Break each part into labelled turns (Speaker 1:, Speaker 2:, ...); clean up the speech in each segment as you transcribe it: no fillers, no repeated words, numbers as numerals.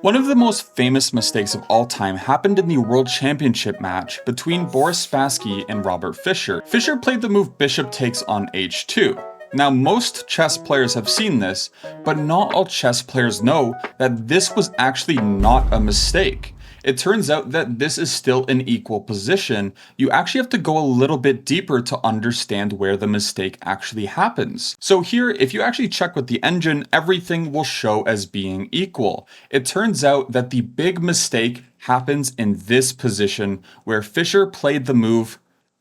Speaker 1: One of the most famous mistakes of all time happened in the World Championship match between Boris Spassky and Robert Fischer. Fischer played the move bishop takes on h2. Now, most chess players have seen this, but not all chess players know that this was actually not a mistake. It turns out that this is still an equal position. You actually have to go a little bit deeper to understand where the mistake actually happens. So here, if you actually check with the engine, everything will show as being equal. It turns out that the big mistake happens in this position where Fischer played the move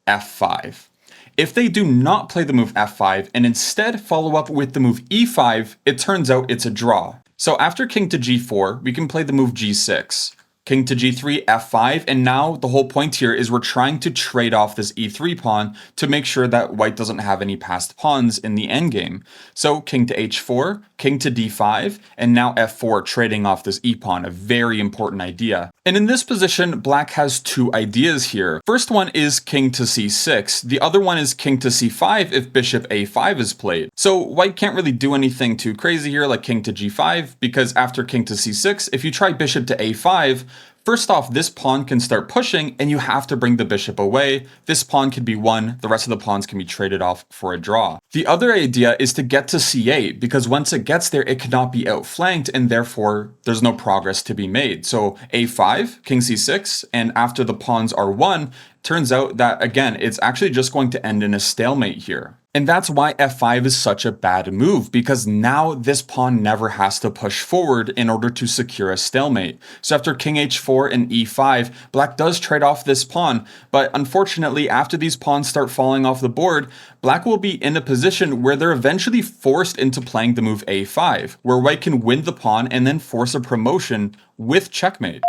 Speaker 1: f5. If they do not play the move f5 and instead follow up with the move e5, it turns out it's a draw. So after king to g4, we can play the move g6. King to g3, f5, and now the whole point here is we're trying to trade off this e3 pawn to make sure that white doesn't have any passed pawns in the endgame. So king to h4, king to d5, and now f4, trading off this e pawn, a very important idea. And in this position, black has two ideas here. First one is king to c6, the other one is king to c5 if bishop a5 is played. So white can't really do anything too crazy here like king to g5, because after king to c6, if you try bishop to a5, first off, this pawn can start pushing and you have to bring the bishop away. This pawn can be won, the rest of the pawns can be traded off for a draw. The other idea is to get to c8, because once it gets there, it cannot be outflanked and therefore there's no progress to be made. So a5, king c6, and after the pawns are won, turns out that again, it's actually just going to end in a stalemate here. And that's why f5 is such a bad move, because now this pawn never has to push forward in order to secure a stalemate. So after king h4 and e5, black does trade off this pawn, but unfortunately after these pawns start falling off the board, black will be in a position where they're eventually forced into playing the move a5, where white can win the pawn and then force a promotion with checkmate.